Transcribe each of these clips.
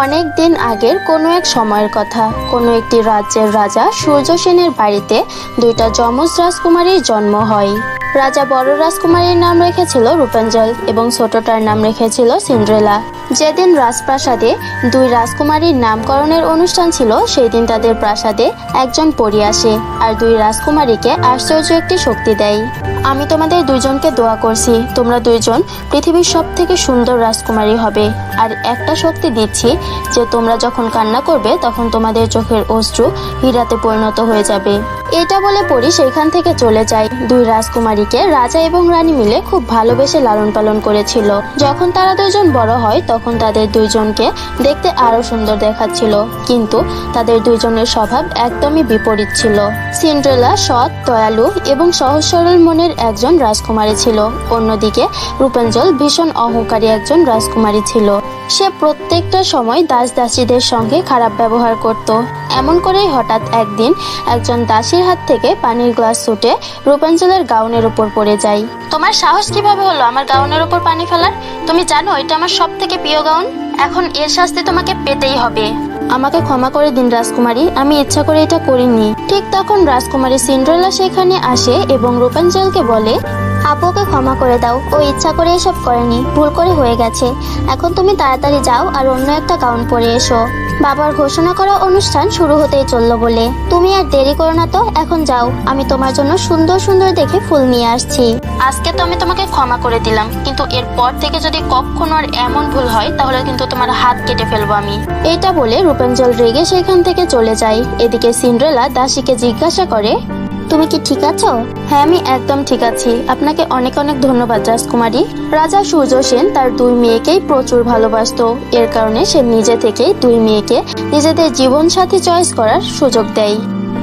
অনেক দিন আগের কোনো এক সময়ের কথা। কোনো একটি রাজ্যের রাজা সূর্যসেনের বাড়িতে দুইটা যমজ রাজকুমারীর জন্ম হয়। রাজা বড় রাজকুমারীর নাম রেখেছিল রূপাঞ্জল এবং ছোটটার নাম রেখেছিল সিন্ড্রেলা। যেদিন রাজপ্রাসাদে দুই রাজকুমারীর নামকরণের অনুষ্ঠান ছিল, সেই দিন তাদের প্রাসাদে একজন পরী আসে আর দুই রাজকুমারীকে আশ্চর্য একটি শক্তি দেয়। আমি তোমাদের দুইজনকে দোয়া করছি, তোমরা দুইজন পৃথিবীর সব থেকে সুন্দর রাজকুমারী হবে। আর একটা শক্তি দিচ্ছি যে তোমরা যখন কান্না করবে তখন তোমাদের চোখের অশ্রু হীরাতে পরিণত হয়ে যাবে। এটা বলে পরী সেখান থেকে চলে যায়। দুই রাজকুমারীকে রাজা এবং রানী মিলে খুব ভালোবেসে লালন পালন করেছিল। যখন তারা দুইজন বড় হয় তখন তাদের দুইজনকে দেখতে আরো সুন্দর দেখাচ্ছিল, কিন্তু তাদের দুইজনের স্বভাব একদমই বিপরীত ছিল। সিন্ড্রেলা সৎ, দয়ালু এবং সহজ সরল মনের একজন রাজকুমারী ছিল। অন্যদিকে রূপাঞ্জল ভীষণ অহংকারী একজন রাজকুমারী ছিল। সে প্রত্যেকটা সময় দাস দাসীদের সঙ্গে খারাপ ব্যবহার করত। এমন করেই হঠাৎ একদিন একজন দাসীর হাত থেকে পানির গ্লাস ছুটে রূপাঞ্জলের গাউনের উপর পড়ে যায়। তোমার সাহস কিভাবে হলো আমার গাউনের উপর পানি ফেলার? তুমি জানো এটা আমার সব থেকে প্রিয় গাউন। এখন এর শাস্তি তোমাকে পেতেই হবে। আমাকে ক্ষমা করে দিন রাজকুমারী, আমি ইচ্ছা করে এটা করিনি। ঠিক তখন রাজকুমারী সিন্ড্রেলা সেখানে আসে এবং রূপাঞ্জলকে বলে, আপুকে ক্ষমা করে দাও, ও ইচ্ছা করে এসব করেনি, ভুল করে হয়ে গেছে। এখন তুমি তাড়াতাড়ি যাও আর অন্য একটা গাউন পরে এসো। বাবার ঘোষণা করা অনুষ্ঠান শুরু হতেই চললো বলে, তুমি আর দেরি করো না তো, এখন যাও, আমি তোমার জন্য সুন্দর সুন্দর দেখে ফুল নিয়ে আসছি। আজকে তো আমি তোমাকে ক্ষমা করে দিলাম, কিন্তু এরপর থেকে যদি কখনো আর এমন ভুল হয় তাহলে কিন্তু তোমার হাত কেটে ফেলবো আমি। এটা বলে রূপাঞ্জল রেগে সেখান থেকে চলে যায়। এদিকে সিন্ড্রেলা দাসীকে জিজ্ঞাসা করে, তুমি কি ঠিক আছো? হ্যাঁ, আমি একদম ঠিক আছি, আপনাকে অনেক অনেক ধন্যবাদ রাজকুমারী। রাজা সূর্যসেন তার দুই মেয়েকেই প্রচুর ভালোবাসতো। এর কারণে সে নিজে থেকেই দুই মেয়েকে নিজেদের জীবন সাথী চয়েস করার সুযোগ দেয়।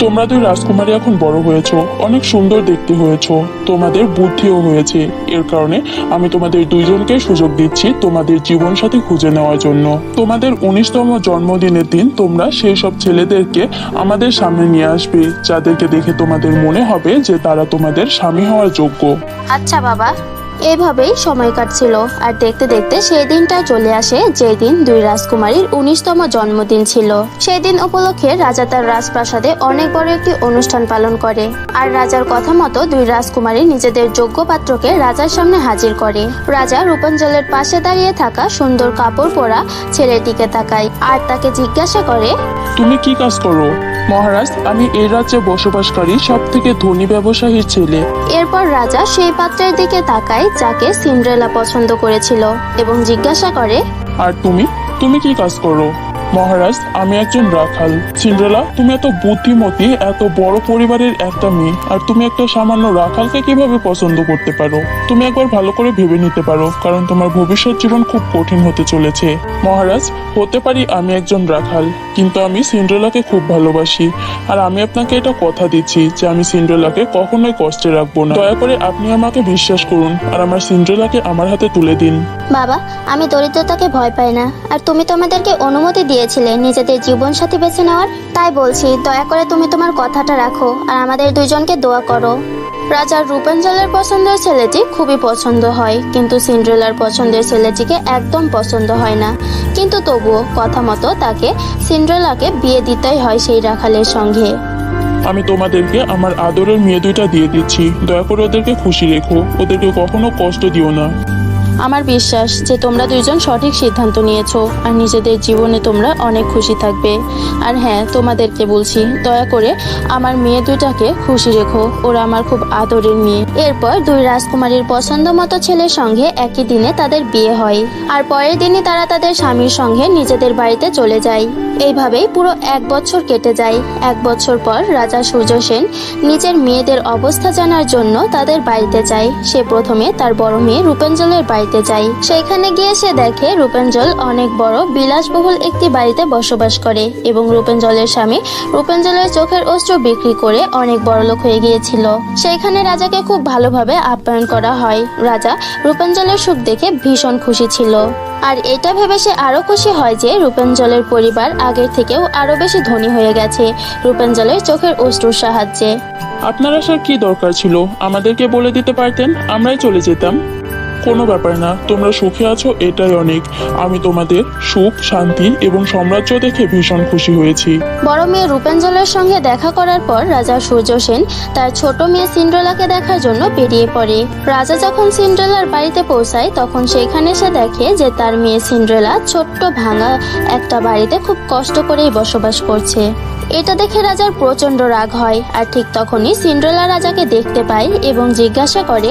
তোমরা দুই রাজকুমারী এখন বড় হয়েছো, অনেক সুন্দর দেখতে হয়েছো, তোমাদের বুদ্ধিও হয়েছে। এর কারণে আমি তোমাদের দুইজনকে সুযোগ দিচ্ছি তোমাদের জীবন সাথী খুঁজে নেওয়ার জন্য। তোমাদের 19তম জন্মদিনের দিন তোমরা সেই সব ছেলেদেরকে আমাদের সামনে নিয়ে আসবে যাদেরকে দেখে তোমাদের মনে হবে যে তারা তোমাদের স্বামী হওয়ার যোগ্য। আচ্ছা বাবা। এভাবেই সময় কাটছিল আর দেখতে দেখতে সেই দিনটা চলে আসে যেদিন দুই রাজকুমারীর 19তম জন্মদিন ছিল। সেই দিন উপলক্ষে রাজা তার রাজপ্রাসাদে অনেক বড় একটি অনুষ্ঠান পালন করে আর রাজার কথা মতো দুই রাজকুমারী নিজেদের যোগ্য পাত্রকে রাজার সামনে হাজির করে। রাজা রূপাঞ্জলের পাশে দাঁড়িয়ে থাকা সুন্দর কাপড় পরা ছেলেটিকে তাকায় আর তাকে জিজ্ঞাসা করে, তুমি কি কাজ করো? মহারাজ, আমি এই রাজ্যে বসবাসকারী সব থেকে ধনী ব্যবসায়ীর ছেলে। এরপর রাজা সেই পাত্রের দিকে তাকায় যাকে সিন্ড্রেলা পছন্দ করেছিল এবং জিজ্ঞাসা করে, আর তুমি তুমি কি কাজ করো? মহারাজ, আমি একজন রাখাল। সিন্ড্রেলা, তুমি এত বুদ্ধিমতী, এত বড় পরিবারের একটা মেয়ে, আর তুমি একটা সামান্য রাখালকে কিভাবে পছন্দ করতে পারো? তুমি একবার ভালো করে ভেবে নিতে পারো, কারণ তোমার ভবিষ্যৎ জীবন খুব কঠিন হতে চলেছে। মহারাজ, হতে পারি আমি একজন রাখাল, কিন্তু আমি সিন্ড্রেলাকে খুব ভালোবাসি। আর আমি আপনাকে এটা কথা দিচ্ছি যে আমি সিন্ড্রেলাকে কখনোই কষ্টে রাখবো না। দয়া করে আপনি আমাকে বিশ্বাস করুন আর আমার সিন্ড্রেলাকে আমার হাতে তুলে দিন। বাবা, আমি দরিদ্রতাকে ভয় পাই না, আর তুমি তো আমাদেরকে অনুমতি দিয়েছিলে নিজেদের জীবন সাথী বেছে নেওয়ার। তাই বলছি, দয়া করে তুমি তোমার কথাটা রাখো আর আমাদের দুইজনকে দোয়া করো। রাজার রূপাঞ্জলের পছন্দের ছেলেটি খুবই পছন্দ হয়, কিন্তু সিন্ড্রেলার পছন্দের ছেলেটিকে একদম পছন্দ হয় না। কিন্তু তবুও কথা মতো তাকে সিন্ড্রেলাকে বিয়ে দিতেই হয় সেই রাখালের সঙ্গে। আমি তোমাদেরকে আমার আদরের মেয়ে দুইটা দিয়ে দিচ্ছি, দয়া করে ওদেরকে খুশি রেখো, ওদেরকে কখনো কষ্ট দিও না। আমার বিশ্বাস যে তোমরা দুইজন সঠিক সিদ্ধান্ত নিয়েছো আর নিজেদের জীবনে তোমরা অনেক খুশি থাকবে। আর হ্যাঁ, তোমাদেরকে বলছি, দয়া করে আমার মেয়ে দুটাকে খুশি রেখো, ওরা আমার খুব আদরের মেয়ে। এরপর দুই রাজকুমারীর পছন্দ মতো ছেলের সঙ্গে একই দিনে তাদের বিয়ে হয় আর পরের দিনই তারা তাদের স্বামীর সঙ্গে নিজেদের বাড়িতে চলে যায়। এইভাবেই পুরো 1 বছর কেটে যায়। 1 বছর পর রাজা সূর্যসেন নিজের মেয়েদের অবস্থা জানার জন্য তাদের বাড়িতে যায়। সে প্রথমে তার বড় মেয়ে রূপাঞ্জলের বাড়িতে যায়। সেখানে গিয়ে সে দেখে রূপাঞ্জল অনেক বড় বিলাসবহুল একটি বাড়িতে বসবাস করে এবং রূপাঞ্জলের স্বামী রূপাঞ্জলের চোখের অস্ত্র বিক্রি করে অনেক বড়লোক হয়ে গিয়েছিল। সেখানে রাজাকে খুব ভালোভাবে আপ্যায়ন করা হয়। রাজা রূপাঞ্জলের সুখ দেখে ভীষণ খুশি ছিল আর এটা ভেবে সে আরো খুশি হয় যে রূপাঞ্জলের পরিবার আগের থেকেও আরো বেশি ধনী হয়ে গেছে রূপাঞ্জলের চোখের অশ্রুর সাহায্যে। আপনার আসার কি দরকার ছিল? আমাদেরকে বলে দিতে পারতেন, আমরাই চলে যেতাম। কোনো ব্যাপার না, তোমরা সুখে আছো এটাই অনেক। আমি তোমাদের সুখ, শান্তি এবং সাম্রাজ্য দেখে ভীষণ খুশি হয়েছি। বড় মেয়ে রূপেঞ্জলের সঙ্গে দেখা করার পর রাজা সূর্য সেন তার ছোট মেয়ে সিন্ড্রেলাকে দেখার জন্য বেরিয়ে পড়ে। রাজা যখন সিন্ড্রেলার বাড়িতে পৌঁছায় তখন সেখানে সে দেখে যে তার মেয়ে সিন্ড্রেলা ছোট্ট ভাঙা একটা বাড়িতে খুব কষ্ট করেই বসবাস করছে। এটা দেখে রাজার প্রচন্ড রাগ হয়, আর ঠিক তখনই সিন্ড্রেলা রাজাকে দেখতে পায় এবং জিজ্ঞাসা করে,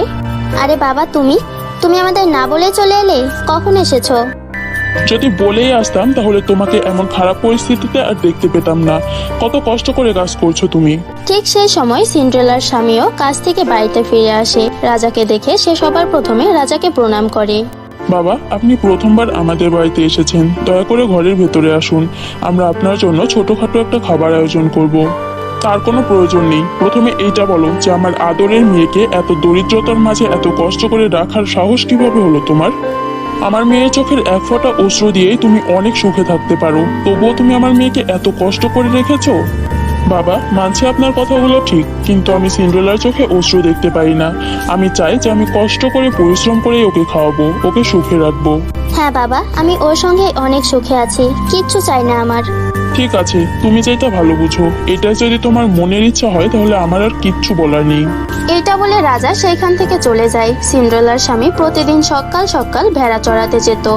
আরে বাবা, তুমি আমাদের না বলে চলে এলে, কখন এসেছো? যদি বলেই আসতাম তাহলে তোমাকে এমন খারাপ পরিস্থিতিতে আর দেখতে পেতাম না। কত কষ্ট করে কাজ করছো তুমি। ঠিক সেই সময় সিন্ড্রেলার স্বামীও কাজ থেকে বাড়িতে ফিরে আসে। রাজাকে দেখে সে সবার প্রথমে রাজাকে প্রণাম করে। বাবা, আপনি প্রথমবার আমাদের বাড়িতে এসেছেন, দয়া করে ঘরের ভেতরে আসুন। আমরা আপনার জন্য ছোটখাটো একটা খাবার আয়োজন করব। তার কোনো প্রয়োজন নেই। প্রথমে এইটা বলো যে আমার আদরের মেয়েকে এত দরিদ্রতার মাঝে এত কষ্ট করে রাখার সাহস কিভাবে হলো তোমার? আমার মেয়ের চোখের এক ফোঁটা অশ্রু দিয়েই তুমি অনেক সুখে থাকতে পারো, তবুও তুমি আমার মেয়েকে এত কষ্ট করে রেখেছো। বাবা, মানছি আপনার কথাগুলো ঠিক, কিন্তু আমি সিন্ড্রেলার চোখে অশ্রু দেখতে পাই না। আমি চাই যে আমি কষ্ট করে পরিশ্রম করে ওকে খাওয়াবো, ওকে সুখে রাখবো। হ্যাঁ বাবা, আমি ওর সঙ্গে অনেক সুখে আছি, কিচ্ছু চাই না আমার। ঠিক আছে, তুমি যেটা ভালো বুঝো। এটা যদি তোমার মনের ইচ্ছা হয় তাহলে আমার আর কিচ্ছু বলার নেই। এটা বলে রাজা সেইখান থেকে চলে যায়। সিন্ড্রেলার স্বামী প্রতিদিন সকাল সকাল ভেড়া চড়াতে যেত,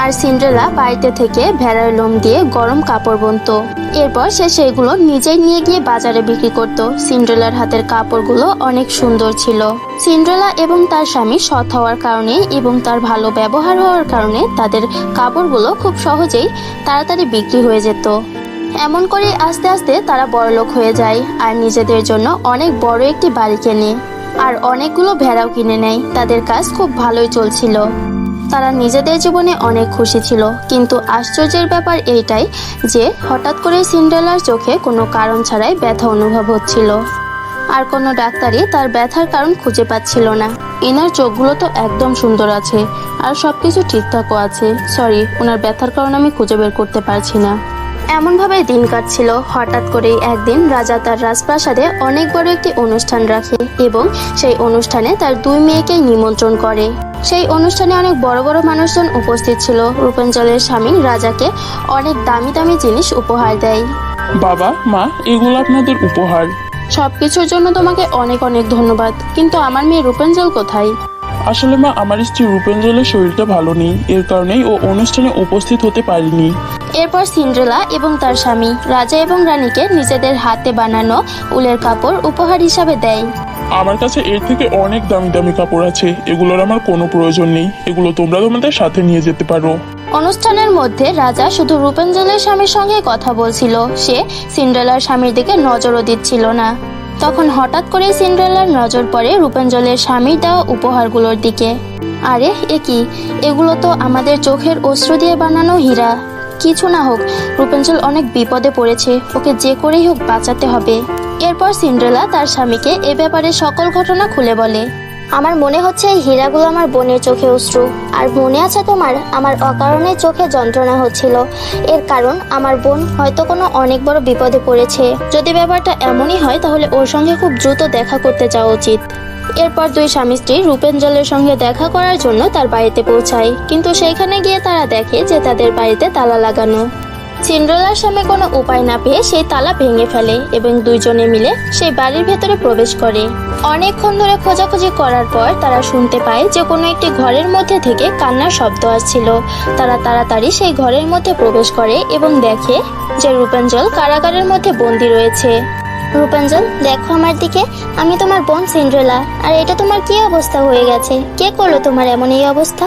আর সিন্ড্রেলা বাড়িতে থেকে ভেড়ার লোম দিয়ে গরম কাপড় বুনতো। এরপর সে সেগুলো নিজেই নিয়ে গিয়ে বাজারে বিক্রি করত। সিন্ড্রেলার হাতের কাপড়গুলো অনেক সুন্দর ছিল। সিন্ড্রেলা এবং তার স্বামী সৎ হওয়ার কারণে এবং তার ভালো ব্যবহার হওয়ার কারণে তাদের কাপড়গুলো খুব সহজেই তাড়াতাড়ি বিক্রি হয়ে যেত। এমন করে আস্তে আস্তে তারা বড়লোক হয়ে যায় আর নিজেদের জন্য অনেক বড় একটি বাড়ি কেনে আর অনেকগুলো ভেড়াও কিনে নেয়। তাদের কাজ খুব ভালোই চলছিল। তারা নিজেদের জীবনে অনেক খুশি ছিল। কিন্তু আশ্চর্যের ব্যাপার এইটাই যে হঠাৎ করে সিন্ড্রেলার চোখে কোনো কারণ ছাড়াই ব্যথা অনুভব হচ্ছিল, আর কোনো ডাক্তারই তার ব্যথার কারণ খুঁজে পাচ্ছিল না। এনার চোখগুলো তো একদম সুন্দর আছে আর সবকিছু ঠিকঠাকও আছে, সরি, ওনার ব্যথার কারণ আমি খুঁজে বের করতে পারছি না। এমনভাবে দিন কাটছিল। হঠাৎ করেই একদিন রাজা তার রাজপ্রাসাদে অনেক বড় একটি অনুষ্ঠান রাখে এবং সেই অনুষ্ঠানে তার দুই মেয়েকেই নিমন্ত্রণ করে। সেই অনুষ্ঠানে অনেক বড় বড় মানুষজন উপস্থিত ছিল। রূপেঞ্জলের স্বামী রাজাকে অনেক দামি দামি জিনিস উপহার দেয়। বাবা, মা, এগুলো আপনাদের উপহার। সবকিছুর জন্য তোমাকে অনেক অনেক ধন্যবাদ, কিন্তু আমার মেয়ে রূপেঞ্জল কোথায়? আসলে মা, আমার স্ত্রী রূপেঞ্জলের শরীরটা ভালো নেই, এর কারণেই ও অনুষ্ঠানে উপস্থিত হতে পারেনি। এরপর সিন্ড্রেলা এবং তার স্বামী রাজা এবং রানীকে নিজেদের হাতে বানানো উলের কাপড় উপহার হিসাবে দেয়। আমার কাছে এর থেকে অনেক দামি দামি কাপড় আছে, এগুলোর আমার কোনো প্রয়োজন নেই। এগুলো তোমরা তোমাদের সাথে নিয়ে যেতে পারো। অনুষ্ঠানের মধ্যে রাজা শুধু রূপেঞ্জলের স্বামীর সঙ্গে কথা বলছিল, সে সিন্ড্রেলার স্বামীর দিকে নজরও দিচ্ছিল না। তখন হঠাৎ করে সিন্ড্রেলার নজর পড়ে রূপেঞ্জলের স্বামীর দেওয়া উপহারগুলোর দিকে। আরে এ কি, এগুলো তো আমাদের চোখের অশ্রু দিয়ে বানানো হীরা। কিছু না হোক, রূপেঞ্জল অনেক বিপদে পড়েছে, ওকে যে করেই হোক বাঁচাতে হবে। এরপর সিন্ড্রেলা তার স্বামীকে এ ব্যাপারে সকল ঘটনা খুলে বলে। আমার মনে হচ্ছে এই হীরাগুলো আমার বোনের চোখে অশ্রু। আর মনে আছে তোমার, আমার অকারণে চোখে যন্ত্রণা হচ্ছিল। এর কারণ আমার বোন হয়তো কোনো অনেক বড় বিপদে পড়েছে। যদি ব্যাপারটা এমনই হয় তাহলে ওর সঙ্গে খুব দ্রুত দেখা করতে যাওয়া উচিত। এরপর দুই স্বামী স্ত্রী রূপেঞ্জলের সঙ্গে দেখা করার জন্য তার বাড়িতে পৌঁছায়, কিন্তু সেইখানে গিয়ে তারা দেখে যে তাদের বাড়িতে তালা লাগানো। সিন্ড্রেলার স্বামী কোনো উপায় না পেয়ে সেই তালা ভেঙে ফেলে এবং দুইজনে মিলে সেই বাড়ির ভেতরে প্রবেশ করে। অনেকক্ষণ ধরে খোঁজাখুঁজি করার পর তারা শুনতে পায় যে কোনো একটি ঘরের মধ্যে থেকে কান্নার শব্দ আসছিল। তারা তাড়াতাড়ি সেই ঘরের মধ্যে প্রবেশ করে এবং দেখে যে রূপেঞ্জল কারাগারের মধ্যে বন্দী রয়েছে। রূপেঞ্জল, দেখো আমার দিকে, আমি তোমার বোন সিন্ড্রেলা। আর এটা তোমার কি অবস্থা হয়ে গেছে? কে করলো তোমার এমন এই অবস্থা?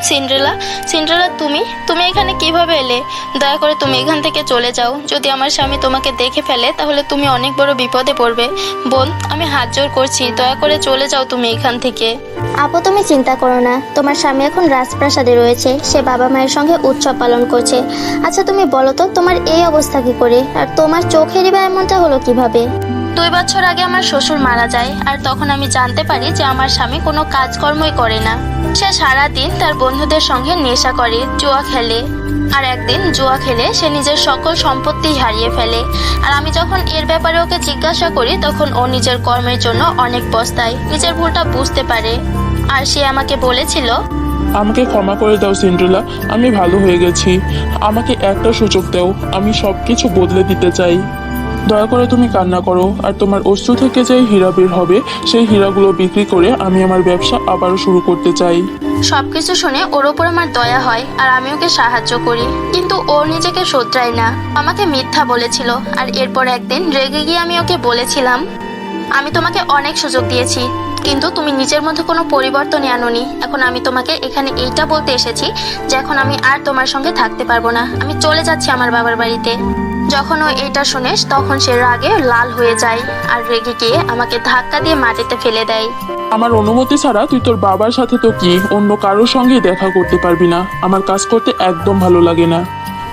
সিন্ড্রেলা, তুমি এখানে কিভাবে এলে? দয়া করে তুমি এখান থেকে চলে যাও। যদি আমার স্বামী তোমাকে দেখে ফেলে তাহলে তুমি অনেক বড় বিপদে পড়বে। বোন, আমি হাত জোড় করছি, দয়া করে চলে যাও তুমি এখান থেকে। আপু, তুমি চিন্তা করো না, তোমার স্বামী এখন রাজপ্রাসাদে রয়েছে, সে বাবা মায়ের সঙ্গে উৎসব পালন করছে। আচ্ছা তুমি বলো তো, তোমার এই অবস্থা কি করে, আর তোমার চোখেরই বা এমনটা হলো কিভাবে? 2 বছর আগে আমার শ্বশুর মারা যায়, আর তখন আমি জানতে পারি যে আমার স্বামী কোনো কাজকর্মই করে না। সে সারাদিন তার বন্ধুদের সঙ্গে নেশা করে, জুয়া খেলে। আর একদিন জুয়া খেলে সে নিজের সকল সম্পত্তি হারিয়ে ফেলে। আর আমি যখন এর ব্যাপারে ওকে জিজ্ঞাসা করি তখন ও নিজের কর্মের জন্য অনেক পস্তায়, নিজের ভুলটা বুঝতে পারে। আর সে আমাকে বলেছিল, আমাকে ক্ষমা করে দাও সিন্ড্রেলা, আমি ভালো হয়ে গেছি। আমাকে একটা সুযোগ দাও, আমি সবকিছু বদলে দিতে চাই। দয়া করে তুমি কান্না করো, আর তোমার অশ্রু থেকে যে হীরা বের হবে সেই হীরাগুলো বিক্রি করে আমি আমার ব্যবসা আবারও শুরু করতে চাই। সবকিছু শুনে ওর ওপর আমার দয়া হয় আর আমি ওকে সাহায্য করি, কিন্তু ও নিজেকে শোধরায় না, আমাকে মিথ্যা বলেছিল। আর এরপর একদিন রেগে গিয়ে আমি ওকে বলেছিলাম, আমি তোমাকে অনেক সুযোগ দিয়েছি, কিন্তু তুমি নিজের মধ্যে কোনো পরিবর্তনই আনোনি। এখন আমি তোমাকে এখানে এইটা বলতে এসেছি যে এখন আমি আর তোমার সঙ্গে থাকতে পারবো না, আমি চলে যাচ্ছি আমার বাবার বাড়িতে। যখন ও এটা শুনে তখন সে রাগে লাল হয়ে যায় আর রেগে গিয়ে আমাকে ধাক্কা দিয়ে মাটিতে ফেলে দেয়। আমার অনুমতি ছাড়া তুই তোর বাবার সাথে তো কি অন্য কারোর সঙ্গে দেখা করতে পারবি না। আমার কাজ করতে একদম ভালো লাগে না।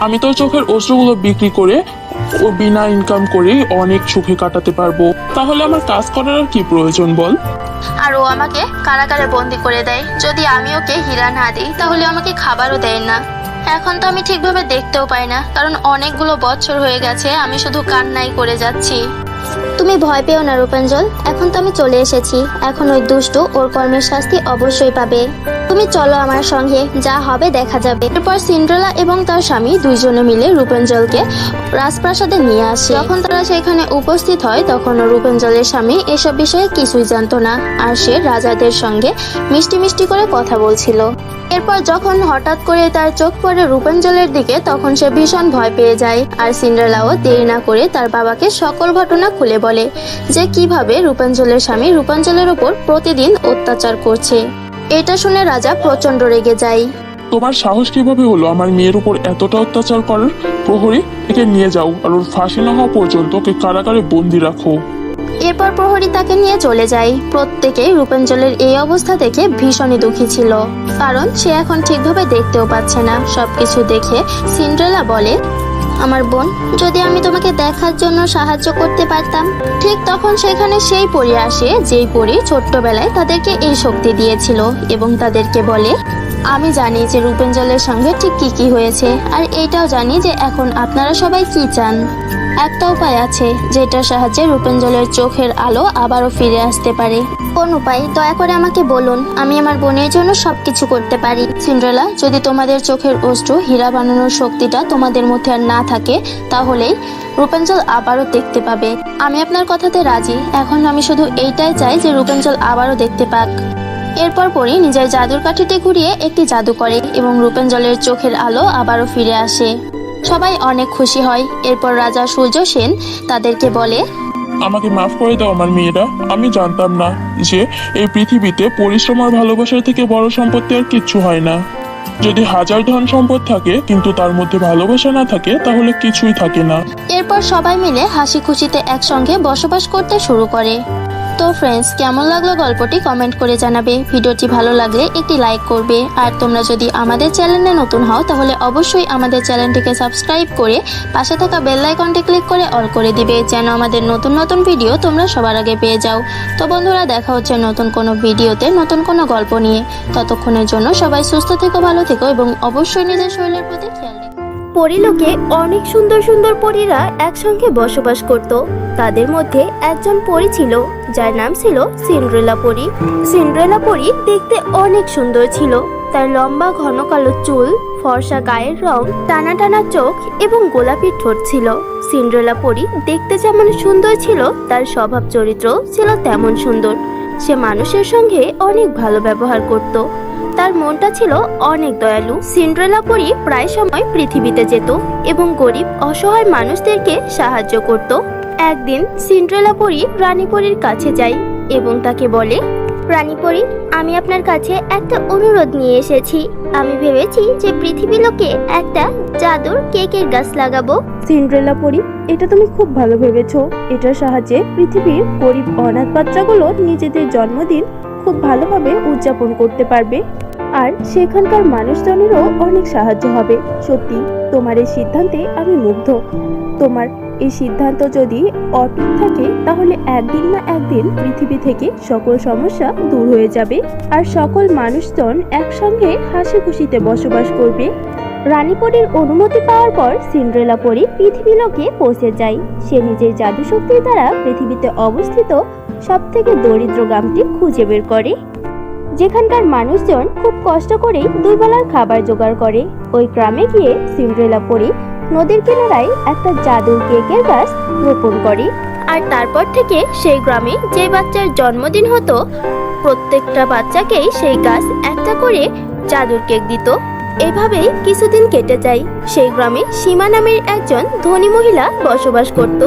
আমি তোর চোখের অশ্রুগুলো বিক্রি করে ও বিনা ইনকাম করেই অনেক সুখে কাটাতে পারবো। তাহলে আমার কাজ করার আর কি প্রয়োজন বল? আর ও আমাকে কারাগারে বন্দি করে দেয়। যদি আমি ওকে হীরা না দিই তাহলে আমাকে খাবারও দেয় না। এখন তো আমি ঠিকভাবে দেখতেও পাই না, কারণ অনেকগুলো বছর হয়ে গেছে আমি শুধু কান্নাই করে যাচ্ছি। তুমি ভয় পেও না রূপাঞ্জল, এখন তো আমি চলে এসেছি। এখন ওই দুষ্টু ওর কর্মের শাস্তি অবশ্যই পাবে। তুমি চলো আমার সঙ্গে, যা হবে দেখা যাবে। এরপর সিন্ড্রেলা এবং তার স্বামী দুইজনে মিলে রূপাঞ্জলকে রাজপ্রাসাদে নিয়ে আসে। যখন তারা সেখানে উপস্থিত হয় তখন রূপাঞ্জলের স্বামী এসব বিষয়ে কিছুই জানতো না, আর সে রাজাদের সঙ্গে মিষ্টি মিষ্টি করে কথা বলছিল। এরপর যখন হঠাৎ করে তার চোখ পড়ে রূপাঞ্জলের দিকে তখন সে ভীষণ ভয় পেয়ে যায়। আর সিন্ড্রেলাও দেরি না করে তার বাবাকে সকল ঘটনা খুলে বলে যে কিভাবে রূপাঞ্জলের স্বামী রূপাঞ্জলের উপর প্রতিদিন অত্যাচার করছে। এটা শুনে রাজা প্রচন্ড রেগে যায়। তোমার সাহস কিভাবে হলো আমার মেয়ের উপর এতটা অত্যাচার করার? প্রহরী, একে নিয়ে যাও আর ওর ফাঁসি না হওয়া পর্যন্ত ওকে কারাগারে বন্দি রাখো। এরপর প্রহরী তাকে নিয়ে চলে যায়। প্রত্যেকেই রূপাঞ্জলের এই অবস্থা দেখে ভীষণই দুঃখী ছিল, কারণ সে এখন ঠিকভাবে দেখতেও পাচ্ছে না। সবকিছু দেখে সিন্ড্রেলা বলে, আমার বোন, যদি আমি তোমাকে দেখার জন্য সাহায্য করতে পারতাম। ঠিক তখন সেখানে সেই পরী আসে যেই পরী ছোট্টবেলায় তাদেরকে এই শক্তি দিয়েছিল এবং তাদেরকে বলে, আমি জানি যে রূপাঞ্জলের সঙ্গে ঠিক কি কি হয়েছে, আর এইটাও জানি যে এখন আপনারা সবাই কি চান। একটা উপায় আছে যেটার সাহায্যে রূপাঞ্জলের চোখের আলো আবারও ফিরে আসতে পারে। কোন উপায় দয়া করে আমাকে বলুন, আমি আমার বোনের জন্য সবকিছু করতে পারি। সিন্ড্রেলা, যদি তোমাদের চোখের অশ্রু হীরা বানানোর শক্তিটা তোমাদের মধ্যে আর না থাকে তাহলেই রূপাঞ্জল আবারও দেখতে পাবে। আমি আপনার কথাতে রাজি। এখন আমি শুধু এইটাই চাই যে রূপাঞ্জল আবারও দেখতে পাক। এরপর পরই নিজের জাদুর কাঠিতে ঘুরিয়ে একটি জাদু করে এবং রূপাঞ্জলের চোখের আলো আবারও ফিরে আসে। সবাই অনেক খুশি হয়। এরপর রাজা সূর্য সেন তাদেরকে বলে, আমাকে মাফ করে দাও আমার মেয়েরা, আমি জানতাম না যে এই পৃথিবীতে পরিশ্রম আর ভালোবাসার থেকে বড় সম্পত্তি আর কিচ্ছু হয় না। যদি হাজার ধন সম্পদ থাকে কিন্তু তার মধ্যে ভালোবাসা না থাকে তাহলে কিছুই থাকে না। এরপর সবাই মিলে হাসি খুশিতে একসঙ্গে বসবাস করতে শুরু করে। তো ফ্রেন্ডস, কেমন লাগলো গল্পটি কমেন্ট করে জানাবে। ভিডিওটি ভালো লাগলে একটি লাইক করবে। আর তোমরা যদি আমাদের চ্যানেলে নতুন হও তাহলে অবশ্যই আমাদের চ্যানেলটিকে সাবস্ক্রাইব করে পাশে থাকা বেল আইকনটি ক্লিক করে অল করে দিবে, যেন আমাদের নতুন নতুন ভিডিও তোমরা সবার আগে পেয়ে যাও। তো বন্ধুরা, দেখা হচ্ছে নতুন কোনো ভিডিওতে নতুন কোনো গল্প নিয়ে। ততক্ষণের জন্য সবাই সুস্থ থেকো, ভালো থেকো এবং অবশ্যই নিজের শরীরের প্রতি খেয়াল রেখো। পরীলোকে অনেক সুন্দর সুন্দর পরীরা একসঙ্গে বসবাস করত। তাদের মধ্যে একজন পরী ছিল যার নাম ছিল সিন্ড্রেলা পরী। সিন্ড্রেলা পরী দেখতে অনেক সুন্দর ছিল। তার লম্বা ঘন কালো চুল, ফর্সা গায়ের রং, টানা টানা চোখ এবং গোলাপি ঠোঁট ছিল। সিন্ড্রেলা পরী দেখতে যেমন সুন্দর ছিল তার স্বভাব চরিত্র ছিল তেমন সুন্দর। সে মানুষের সঙ্গে অনেক ভালো ব্যবহার করত। তার মনটা ছিল অনেক দয়ালু। সিন্ড্রেলা পরী প্রায় সময় পৃথিবীতে যেত এবং গরিব অসহায় মানুষদেরকে সাহায্য করত। একদিন সিন্ড্রেলা পরী রানী পরীর কাছে যায় এবং তাকে বলে, রানী পরী, আমি আপনার কাছে একটা অনুরোধ নিয়ে এসেছি। আমি ভেবেছি যে পৃথিবী লোকে একটা জাদুর কেকের গাছ লাগাবো। সিন্ড্রেলা পরী, এটা তুমি খুব ভালো ভেবেছো। এটার সাহায্যে পৃথিবীর গরিব অনাথ বাচ্চাগুলো নিজেদের জন্মদিন খুব ভালোভাবে উদযাপন করতে পারবে, আর সেখানকার মানুষজনেরও অনেক সাহায্য হবে। সত্যি তোমার এই সিদ্ধান্তে আমি মুগ্ধ। তোমার এই সিদ্ধান্ত যদি অটুট থাকে তাহলে একদিন না একদিন পৃথিবী থেকে সকল সমস্যা দূর হয়ে যাবে আর সকল মানুষজন একসঙ্গে হাসি খুশিতে বসবাস করবে। রানী পরীর অনুমতি পাওয়ার পর সিন্ড্রেলা পরী পৃথিবী লোকে পৌঁছে যায়। সে নিজের জাদু শক্তির দ্বারা পৃথিবীতে অবস্থিত সবথেকে দরিদ্র গ্রামটি খুঁজে বের করে। যেখানকার মানুষজন খুব কষ্ট করেই দুই বেলার খাবার জোগাড় করে। ওই গ্রামে গিয়ে সিন্ড্রেলা পরি নদীর কিনারায় একটা জাদুর কেকের গাছ রোপণ করে। আর তারপর থেকে সেই গ্রামে যে বাচ্চার জন্মদিন হতো প্রত্যেকটা বাচ্চাকেই সেই গাছ একটা করে জাদুর কেক দিত। এভাবেই কিছুদিন কেটে যায়। সেই গ্রামে সীমা নামের একজন ধনী মহিলা বসবাস করত।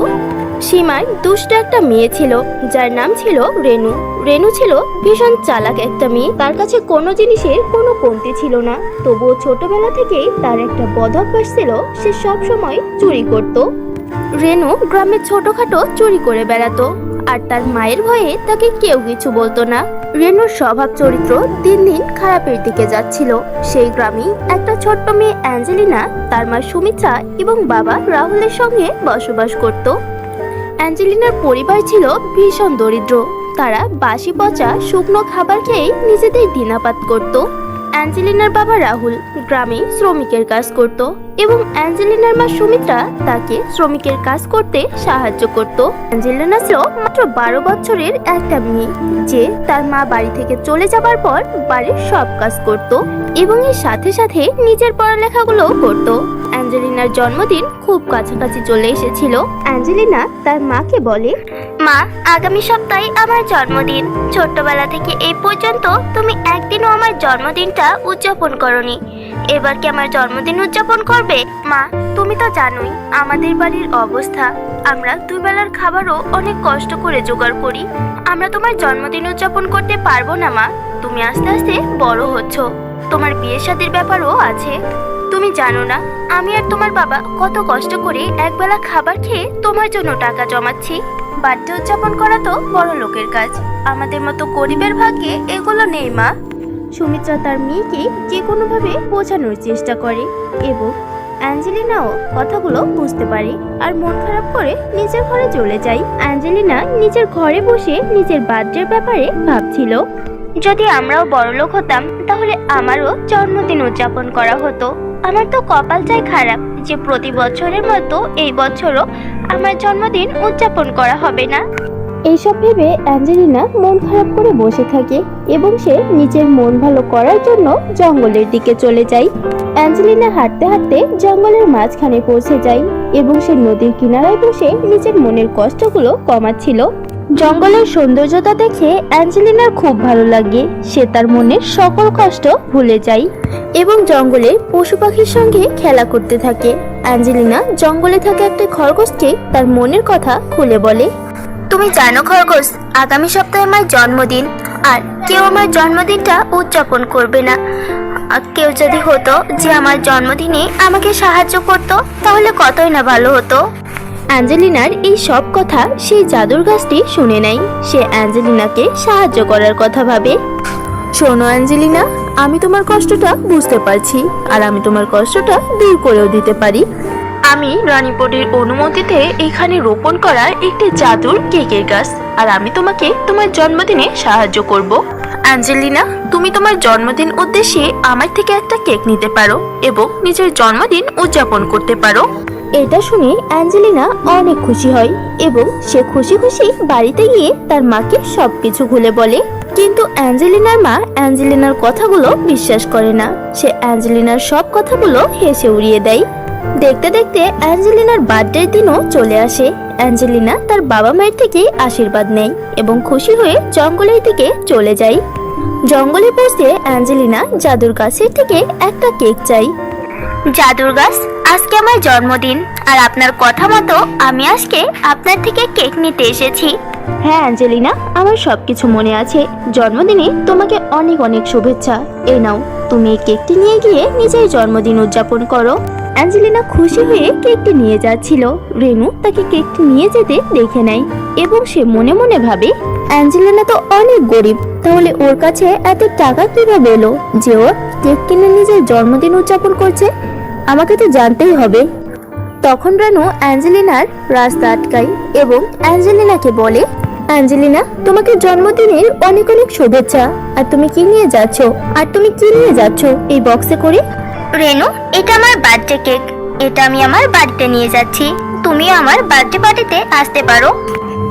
সীমার দুষ্ট একটা মেয়ে ছিল যার নাম ছিল রেনু। রেনু ছিল ভীষণ চালাক একটা মেয়ে। তার কাছে কোনো জিনিসের কোনো কমতি ছিল না। তবুও ছোটবেলা থেকেই তার একটা বদ অভ্যাস ছিল, সে সব সময় চুরি করত। রেনু গ্রামে ছোটখাটো চুরি করে বেড়াতো, আর তার মায়ের ভয়ে তাকে কেউ কিছু বলতো না। রেনুর স্বভাব চরিত্র দিন দিন খারাপের দিকে যাচ্ছিল। সেই গ্রামে একটা ছোট্ট মেয়ে অ্যাঞ্জেলিনা তার মা সুমিত্রা এবং বাবা রাহুলের সঙ্গে বসবাস করত। অ্যাঞ্জেলিনার পরিবার ছিল ভীষণ দরিদ্র। তারা বাসি পচা শুকনো খাবার খেয়েই নিজেদের দিনাপাত করত। অ্যাঞ্জেলিনার বাবা রাহুল গ্রামে শ্রমিকের কাজ করত এবং অ্যাঞ্জেলিনার মা সুমিত্রা তাকে শ্রমিকের কাজ করতে সাহায্য করত। অ্যাঞ্জেলিনা ছিল মাত্র 12 বছরের একটা মেয়ে, যে তার মা বাড়ি থেকে চলে যাবার পর বাড়ির সব কাজ করত এবং এর সাথে সাথে নিজের পড়ালেখাগুলোও করত। অ্যাঞ্জেলিনার জন্মদিন খুব কাছাকাছি চলে এসেছিল। অ্যাঞ্জেলিনা তার মাকে বলে, মা, আগামী সপ্তাহে আমার জন্মদিন। ছোট্টবেলা থেকে এই পর্যন্ত তুমি একদিনও আমার জন্মদিনটা উদযাপন করনি। এবার কি আমার জন্মদিন উদযাপন করবে? মা, তুমি তো জানোই আমাদের বাড়ির অবস্থা। আমরা দুই বেলার খাবারও অনেক কষ্ট করে জোগাড় করি। আমরা তোমার জন্মদিন উদযাপন করতে পারবো না মা। তুমি আস্তে আস্তে বড় হচ্ছ, তোমার বিয়ে শাদীর ব্যাপারও আছে। তুমি জানো না আমি আর তোমার বাবা কত কষ্ট করে একবেলা খাবার খেয়ে তোমার জন্য টাকা জমাচ্ছি। বার্থডে উদযাপন করা তো বড় লোকের কাজ, আমাদের মতো গরিবের ভাগ্যে এগুলো নেই মা। সুমিত্রা তার মেয়েকে যে কোনোভাবে বোঝানোর চেষ্টা করে এবং অ্যাঞ্জেলিনাও কথাগুলো বুঝতে পারে আর মন খারাপ করে নিজের ঘরে চলে যায়। অ্যাঞ্জেলিনা নিজের ঘরে বসে নিজের বার্থডের ব্যাপারে ভাবছিল। যদি আমরাও বড়লোক হতাম তাহলে আমারও জন্মদিন উদযাপন করা হতো। আমার তো কপালটাই খারাপ যে প্রতি বছরের মতো এই বছরও আমার জন্মদিন উদযাপন করা হবে না। এইসব ভেবে অ্যাঞ্জেলিনা মন খারাপ করে বসে থাকে এবং সে নিজের মন ভালো করার জন্য জঙ্গলের দিকে চলে যায়। অ্যাঞ্জেলিনা হাঁটতে হাঁটতে জঙ্গলের মাঝখানে পৌঁছে যায় এবং সে নদীর কিনারায় বসে নিজের মনের কষ্টগুলো কমাচ্ছিল। জঙ্গলের সৌন্দর্যতা দেখে অ্যাঞ্জেলিনার খুব ভালো লাগে। সে তার মনের সকল কষ্ট ভুলে যায় এবং জঙ্গলে পশু পাখির সঙ্গে খেলা করতে থাকে। অ্যাঞ্জেলিনা জঙ্গলে থাকা একটা খরগোশকে তার মনের কথা খুলে বলে, তুমি জানো খরগোশ, আগামী সপ্তাহে আমার জন্মদিন, আর কেউ আমার জন্মদিনটা উদযাপন করবে না। কেউ যদি হতো যে আমার জন্মদিনে আমাকে সাহায্য করত তাহলে কতই না ভালো হতো। অ্যাঞ্জেলিনার এই সব কথা সেই জাদুর গাছটি শুনে নেয়। সে অ্যাঞ্জেলিনাকে সাহায্য করার কথা ভাবে। শোনো অ্যাঞ্জেলিনা, আমি তোমার কষ্টটা বুঝতে পারছি আর আমি তোমার কষ্টটা দূর করেও দিতে পারি। আমি রানীপরির অনুমতিতে এখানে রোপণ করা একটি জাদুর কেকের গাছ, আর আমি তোমাকে তোমার জন্মদিনে সাহায্য করব। অ্যাঞ্জেলিনা, তুমি তোমার জন্মদিন উদ্দেশ্যে আমার থেকে একটা কেক নিতে পারো এবং নিজের জন্মদিন উদযাপন করতে পারো। এটা শুনে অ্যাঞ্জেলিনা অনেক খুশি হয় এবং সে খুশি খুশি বাড়িতে গিয়ে তার মাকে সবকিছু খুলে বলে। কিন্তু অ্যাঞ্জেলিনার মা অ্যাঞ্জেলিনার কথাগুলো বিশ্বাস করে না। সে অ্যাঞ্জেলিনার সব কথাগুলো হেসে উড়িয়ে দেয়। দেখতে দেখতে অ্যাঞ্জেলিনার বার্থডের দিনও চলে আসে। অ্যাঞ্জেলিনা তার বাবা মায়ের থেকে আশীর্বাদ নেয় এবং খুশি হয়ে জঙ্গলের দিকে চলে যায়। জঙ্গলে পৌঁছে অ্যাঞ্জেলিনা জাদুর গাছের থেকে একটা কেক চাই। জাদুর গাছ, আজকে আমার জন্মদিন, আর আপনার কথা মতো আমি আজকে আপনার থেকে কেক নিতে এসেছি। হ্যাঁ অ্যাঞ্জেলিনা, আমার সবকিছু মনে আছে। জন্মদিনে তোমাকে অনেক অনেক শুভেচ্ছা। এই নাও, তুমি এই কেকটি নিয়ে গিয়ে নিজের জন্মদিন উদযাপন করো। অ্যাঞ্জেলিনা খুশি হয়ে কেকটি নিয়ে যাচ্ছিল। রেনু তাকে কেকটি নিয়ে যেতে দেখে নেয় এবং সে মনে মনে ভাবে, অ্যাঞ্জেলিনা তো অনেক গরিব, তাহলে ওর কাছে এত টাকা কিভাবে এলো যে ও কেক কিনে নিজের জন্মদিন উদযাপন করছে? আমাকে তো জানতেই হবে। তখন রেনু অ্যাঞ্জেলিনার রাস্তা আটকায় এবং অ্যাঞ্জেলিনাকে বলে, অ্যাঞ্জেলিনা, তোমাকে জন্মদিনের অনেক অনেক শুভেচ্ছা। আর তুমি কি নিয়ে যাচ্ছ এই বক্সে করে? রেনু, এটা আমার বার্থডে কেক। এটা আমি আমার বাড়িতে নিয়ে যাচ্ছি। তুমি আমার বার্থডে পার্টিতে আসতে পারো।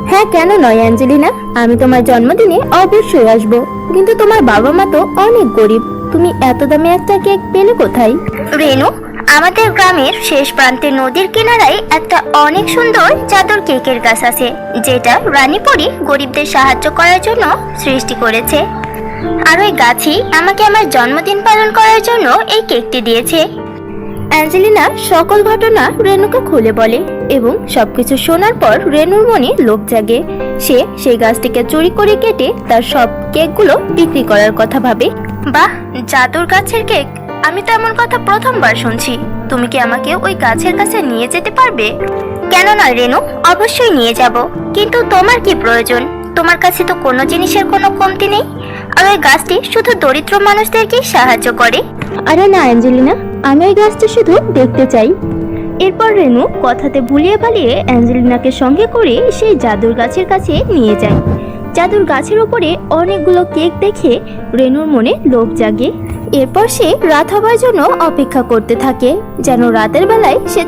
হ্যাঁ, কেন নয় অ্যাঞ্জেলিনা, আমি তোমার জন্মদিনে অবশ্যই আসবো। কিন্তু তোমার বাবা মা তো অনেক গরিব, তুমি এত দামে একটা কেক পেলে কোথায়? রেনু, আমাদের গ্রামের শেষ প্রান্তে নদীর কিনারায় একটা অনেক সুন্দর জাদুর কেকের গাছ আছে, যেটা রানীপুরী গরিবদের সাহায্য করার জন্য সৃষ্টি করেছে। আর ওই গাছই আমাকে আমার জন্মদিন পালন করার জন্য এই কেকটি দিয়েছে। অ্যাঞ্জেলিনা সকল ঘটনা রেনুকে খুলে বলে এবং সবকিছু শোনার পর রেনুর মনে লোভ জাগে। সে সেই গাছটিকে চুরি করে কেটে তার সব কেকগুলো বিক্রি করার কথা ভাবে। বাহ, জাদুর গাছের কেক! আমি তো এমন কথা প্রথমবার শুনছি। তুমি কি আমাকে ওই গাছের কাছে নিয়ে যেতে পারবে? কেন নয় রেনু, অবশ্যই নিয়ে যাব। কিন্তু তোমার কি প্রয়োজন? তোমার কাছে তো কোনো জিনিসের কোনো কমতি নেই, আর ওই গাছটি শুধু দরিদ্র মানুষদেরকেই সাহায্য করে। আরে না অ্যাঞ্জেলিনা, আমি ওই গাছটা শুধু দেখতে চাই। এরপর রেনু কথাতে ভুলিয়ে পালিয়ে অ্যাঞ্জেলিনাকে সঙ্গে করে সেই জাদুর গাছের কাছে নিয়ে যায়। জাদুর গাছের উপরে অনেকগুলো কেক দেখে রেনুর মনে লোভ জাগে। এরপর সে রাত হবার জন্য অপেক্ষা করতে থাকে, যেন রাতের বেলায় সে